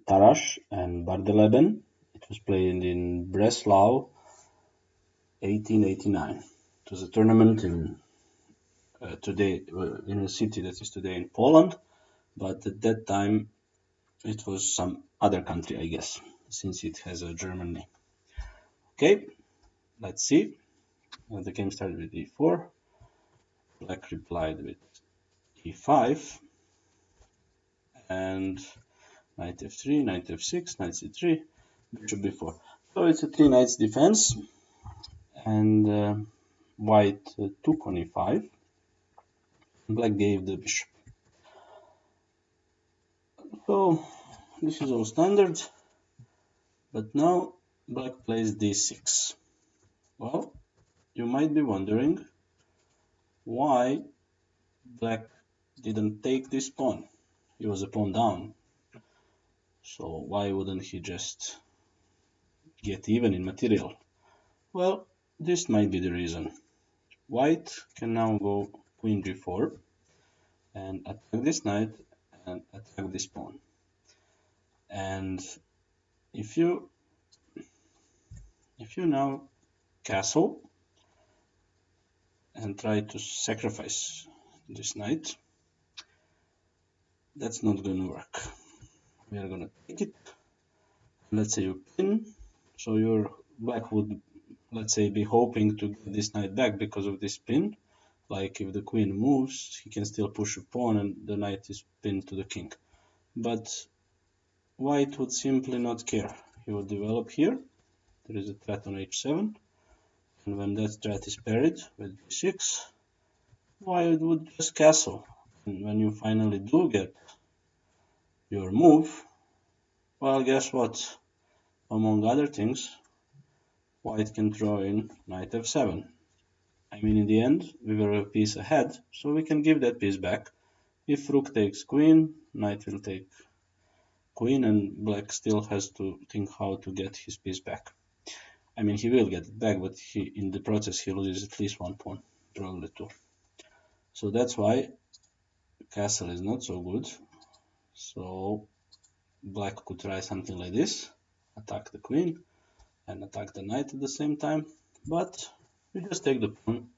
Tarrsach and Bardeleben. It was played in Breslau, 1889. It was a tournament in a city that is today in Poland, but at that time it was some other country, I guess, since it has a German name. Okay, let's see. The game started with e4. Black replied with e5 and knight f3, knight f6, knight c3, bishop b4. So it's a 3 knights defense, and white took on e5. Black gave the bishop. So this is all standard, but now black plays d6. Well, you might be wondering why black didn't take this pawn. He was a pawn down, so why wouldn't he just get even in material? Well, this might be the reason. White can now go queen g4 and attack this knight and attack this pawn. And if you now castle and try to sacrifice this knight, that's not going to work. We are going to take it. Let's say you pin, so your black would, let's say, be hoping to get this knight back because of this pin. Like if the queen moves, he can still push a pawn and the knight is pinned to the king. But white would simply not care. He would develop here. There is a threat on h7. And when that threat is parried with b6, white would just castle. And when you finally do get your move, well, guess what? Among other things, white can throw in knight f7. I mean, in the end, we were a piece ahead, so we can give that piece back. If rook takes queen, knight will take queen, and black still has to think how to get his piece back. I mean, he will get it back, but in the process he loses at least one pawn, probably two. So that's why castle is not so good. So black could try something like this, attack the queen and attack the knight at the same time, but we just take the pawn,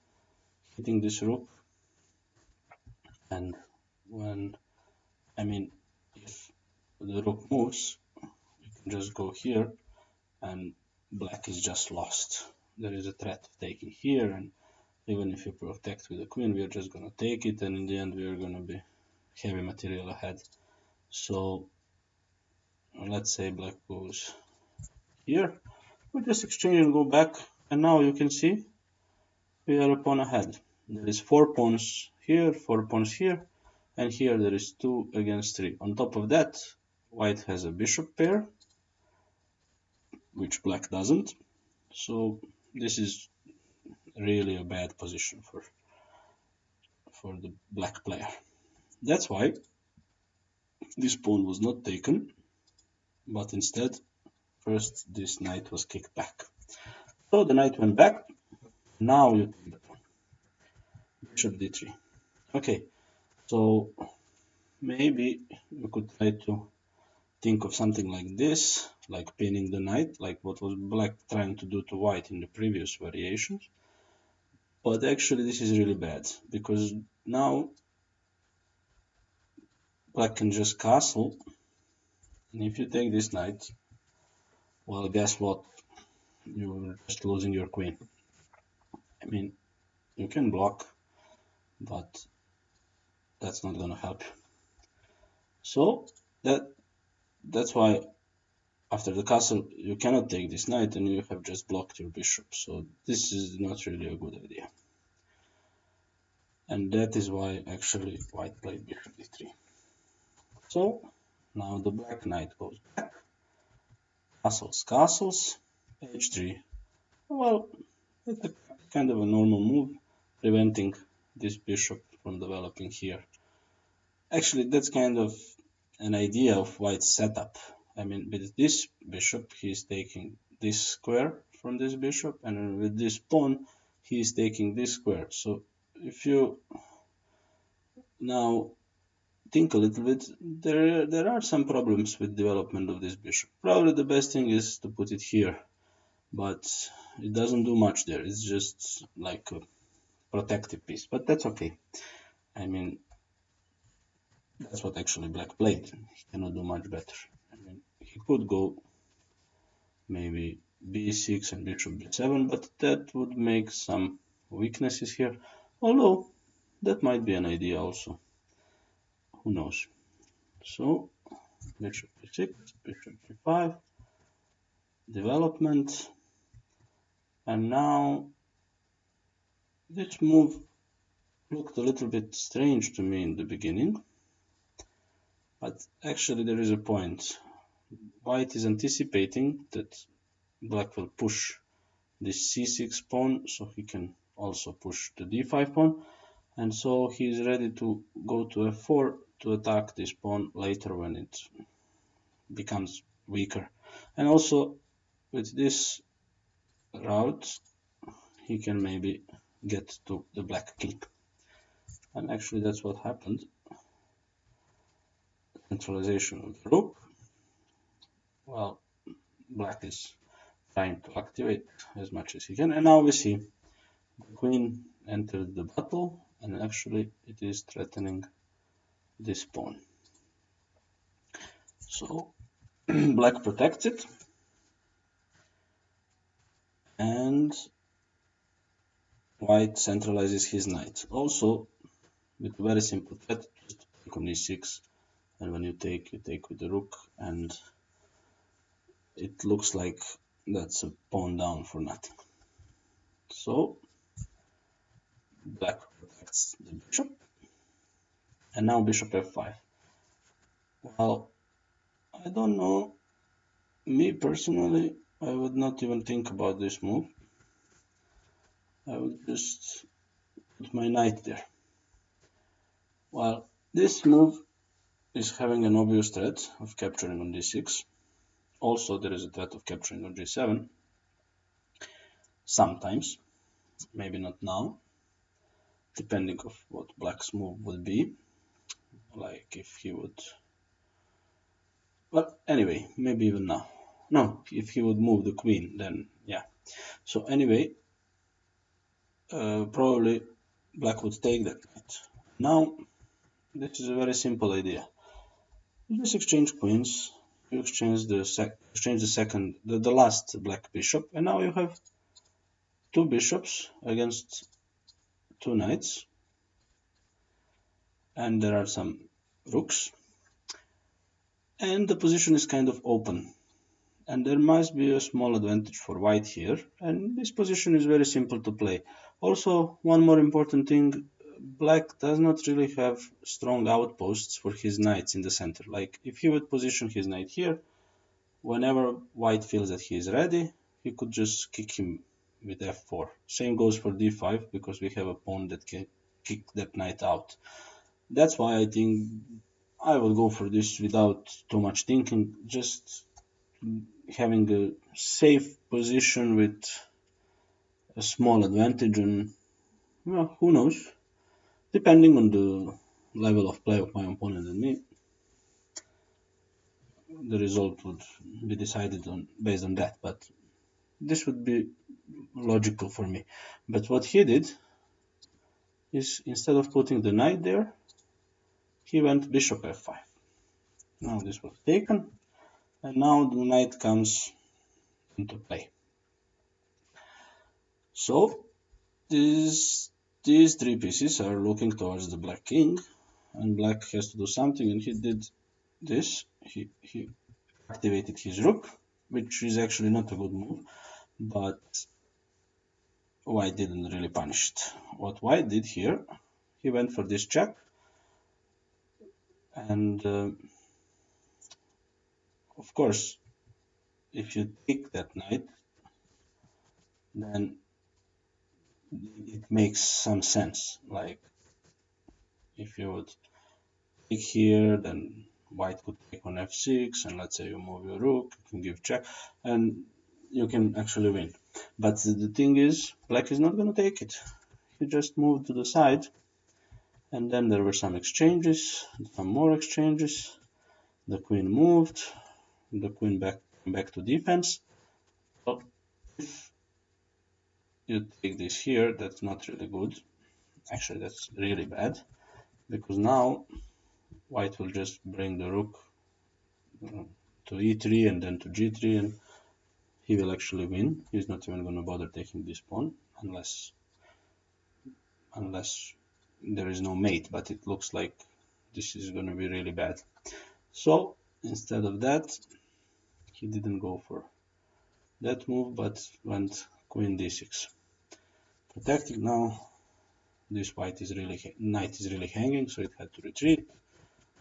hitting this rook, and if the rook moves, we can just go here and black is just lost. There is a threat of taking here, and even if you protect with the queen, we are just going to take it, and in the end we are going to be heavy material ahead. So let's say black goes here, we just exchange and go back, and now you can see we are a pawn ahead. There is 4 pawns here, 4 pawns here, and here there is 2 against 3. On top of that, white has a bishop pair, which black doesn't. So this is really a bad position for the black player. That's why this pawn was not taken, but instead first this knight was kicked back. So the knight went back. Now you take the pawn. Bishop d3. Okay, so maybe we could try to think of something like this, like pinning the knight, like what was black trying to do to white in the previous variations. But actually this is really bad, because now black can just castle, and if you take this knight, well, guess what? You're just losing your queen. I mean, you can block, but that's not gonna help you. So that's why after the castle you cannot take this knight, and you have just blocked your bishop. So this is not really a good idea. And that is why actually white played bishop d3. So now the black knight goes back, castles, h3. Well, it's a kind of a normal move, preventing this bishop from developing here. Actually, that's kind of an idea of white's setup. I mean, with this bishop, he's taking this square from this bishop, and with this pawn, he's taking this square. So if you now think a little bit, there are some problems with development of this bishop. Probably the best thing is to put it here, but it doesn't do much there. It's just like a protective piece, but that's okay. I mean, that's what actually black played. He cannot do much better. I mean, he could go maybe b6 and bishop b7, but that would make some weaknesses here. Although, that might be an idea also. Who knows? So, bishop b6, bishop b5, development. And now, this move looked a little bit strange to me in the beginning. But actually there is a point. White is anticipating that black will push this c6 pawn, so he can also push the d5 pawn, and so he is ready to go to f4 to attack this pawn later when it becomes weaker. And also with this route he can maybe get to the black king, and actually that's what happened. Centralization of the rook. Well, black is trying to activate as much as he can, and now we see the queen entered the battle, and actually it is threatening this pawn. So black protects it, and white centralizes his knight. Also with a very simple threat, just take on e6, and when you take with the rook, and it looks like that's a pawn down for nothing. So black protects the bishop, and now bishop f5. Well, I don't know. Me personally, I would not even think about this move. I would just put my knight there. Well, this move is having an obvious threat of capturing on d6. Also, there is a threat of capturing on g7. Sometimes, maybe not now, depending on what black's move would be. Like if he would... Well, anyway, maybe even now. No, if he would move the queen, then yeah. So anyway, probably black would take that knight. Now, this is a very simple idea. You just exchange queens, you exchange the last black bishop, and now you have two bishops against two knights, and there are some rooks, and the position is kind of open, and there must be a small advantage for white here, and this position is very simple to play. Also, one more important thing, black does not really have strong outposts for his knights in the center. Like if he would position his knight here, whenever white feels that he is ready, he could just kick him with f4. Same goes for d5, because we have a pawn that can kick that knight out. That's why I think I will go for this without too much thinking, just having a safe position with a small advantage, and well, who knows, depending on the level of play of my opponent and me, the result would be decided on based on that, but this would be logical for me. But what he did is, instead of putting the knight there, he went bishop f5. Now this was taken, and now the knight comes into play. So these three pieces are looking towards the black king, and black has to do something, and he did this. He activated his rook, which is actually not a good move, but white didn't really punish it. What white did here, he went for this check, and of course, if you take that knight, then it makes some sense. Like if you would take here, then white could take on f6, and let's say you move your rook, you can give check, and you can actually win. But the thing is, black is not going to take it. He just moved to the side, And then there were some exchanges, some more exchanges. The queen moved, the queen back to defense. So if you take this here, that's not really good. Actually, that's really bad, because now white will just bring the rook to e3 and then to g3, and he will actually win. He's not even going to bother taking this pawn unless there is no mate, but it looks like this is going to be really bad. So instead of that, he didn't go for that move, but went queen d6. Protecting now, this knight is really hanging, so it had to retreat.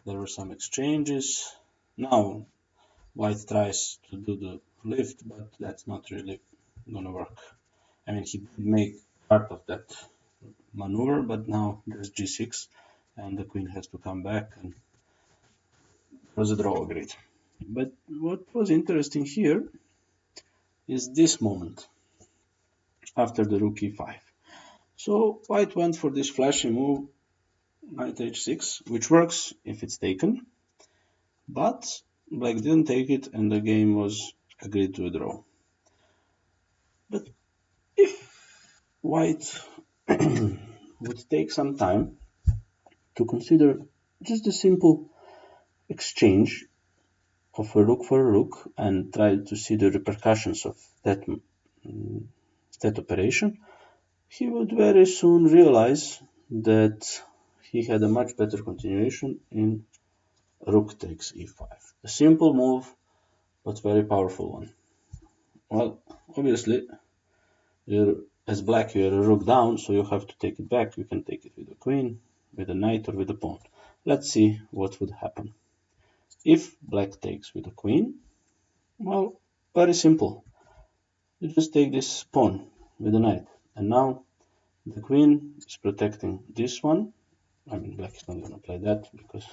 There were some exchanges. Now white tries to do the lift, but that's not really gonna work. I mean, he did make part of that maneuver, but now there's g6, and the queen has to come back, and it was a draw agreed. But what was interesting here is this moment after the rook e5. So white went for this flashy move, knight h6, which works if it's taken, but black didn't take it, and the game was agreed to a draw. But if white would take some time to consider just a simple exchange of a rook for a rook and try to see the repercussions of that operation, he would very soon realize that he had a much better continuation in rook takes e5. A simple move, but very powerful one. Well, obviously, as black, you're a rook down, so you have to take it back. You can take it with a queen, with a knight, or with a pawn. Let's see what would happen. If black takes with a queen, well, very simple. You just take this pawn with a knight, and now the queen is protecting this one. I mean, black is not going to play that because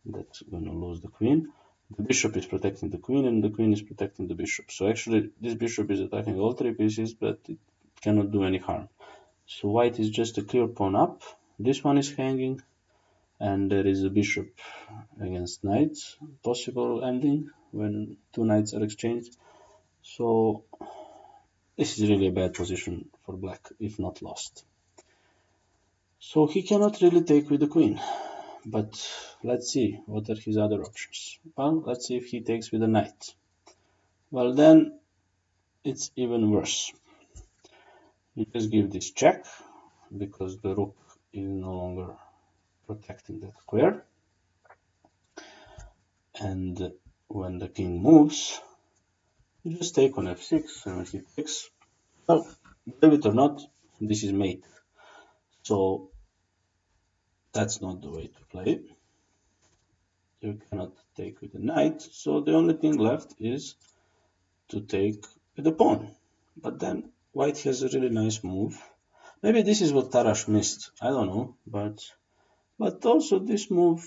that's going to lose the queen. The bishop is protecting the queen, and the queen is protecting the bishop. So actually, this bishop is attacking all three pieces, but it cannot do any harm. So white is just a clear pawn up. This one is hanging, and there is a bishop against knight, possible ending when two knights are exchanged. So this is really a bad position for black, if not lost. So he cannot really take with the queen. But let's see, what are his other options? Well, let's see if he takes with a knight. Well, then it's even worse. You just give this check, because the rook is no longer protecting that square. And when the king moves, you just take on f6, and when he takes, well, believe it or not, this is mate. So that's not the way to play. You cannot take with the knight, so the only thing left is to take with the pawn. But then white has a really nice move. Maybe this is what Tarrach missed, I don't know, but also this move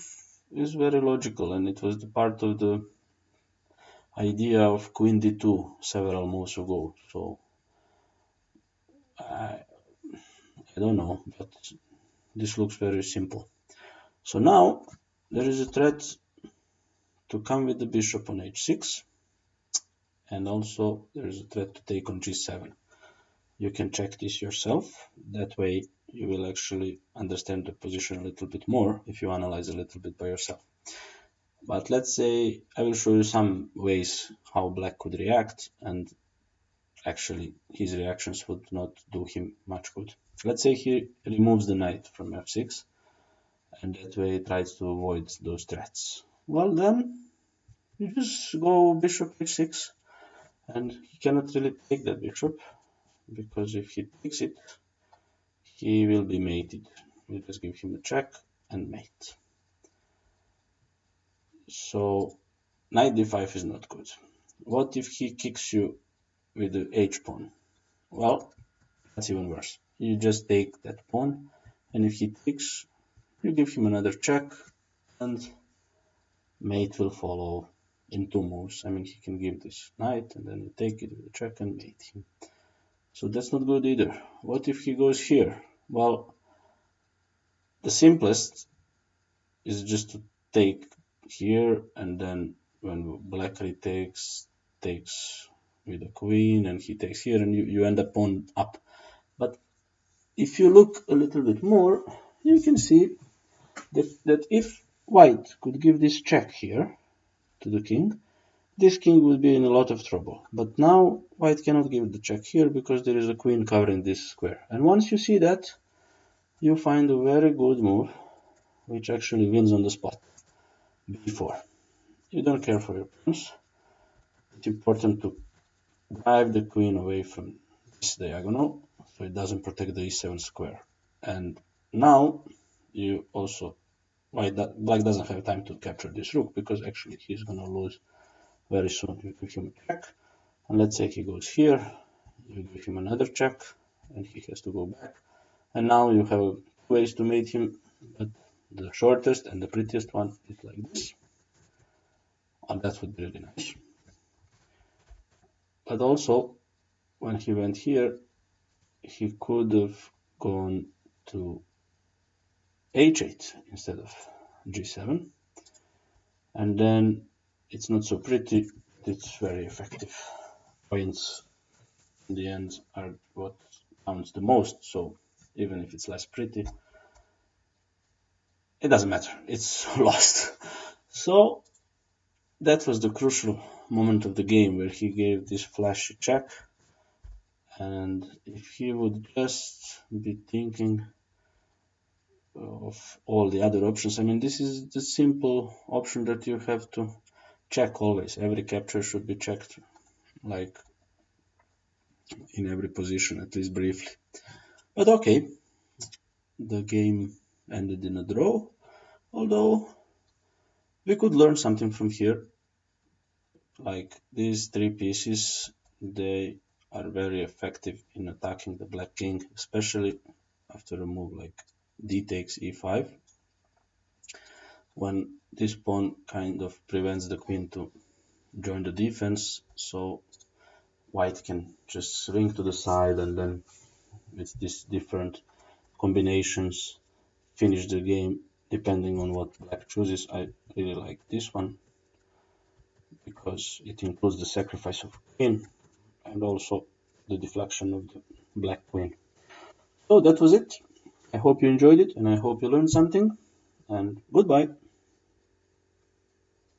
is very logical, and it was the part of the idea of queen d2 several moves ago. So I don't know, but this looks very simple. So now there is a threat to come with the bishop on h6, and also there is a threat to take on g7. You can check this yourself. That way you will actually understand the position a little bit more if you analyze a little bit by yourself. But let's say I will show you some ways how black could react, and actually his reactions would not do him much good. Let's say he removes the knight from f6, and that way he tries to avoid those threats. Well, then you just go bishop h6, and he cannot really take that bishop, because if he takes it, he will be mated. We just give him a check and mate. So knight d5 is not good. What if he kicks you with the h-pawn? Well, that's even worse. You just take that pawn, and if he takes, you give him another check, and mate will follow in two moves. I mean, he can give this knight, and then you take it with a check and mate him. So that's not good either. What if he goes here? Well, the simplest is just to take here, and then when black retakes, takes with the queen, and he takes here, and you end up pawn up. But if you look a little bit more, you can see that if white could give this check here to the king, this king would be in a lot of trouble. But now white cannot give the check here because there is a queen covering this square. And once you see that, you find a very good move, which actually wins on the spot. b4. You don't care for your pawns. It's important to drive the queen away from this diagonal so it doesn't protect the e7 square. And now you also, black doesn't have time to capture this rook because actually he's going to lose very soon. You give him a check, and let's say he goes here, you give him another check, and he has to go back. And now you have ways to mate him, but the shortest and the prettiest one is like this. And that would be really nice. But also, when he went here, he could have gone to h8 instead of g7. And then it's not so pretty, it's very effective. Points in the end are what counts the most, so even if it's less pretty, it doesn't matter, it's lost. So that was the crucial moment of the game where he gave this flashy check, and if he would just be thinking of all the other options, I mean, this is the simple option that you have to check always. Every capture should be checked, like in every position, at least briefly. But okay, the game ended in a draw, although we could learn something from here. Like these three pieces, they are very effective in attacking the black king, especially after a move like d takes e5, when this pawn kind of prevents the queen to join the defense, so white can just swing to the side and then with these different combinations finish the game depending on what black chooses. I really like this one because it includes the sacrifice of queen and also the deflection of the black queen. So that was it. I hope you enjoyed it and I hope you learned something, and goodbye.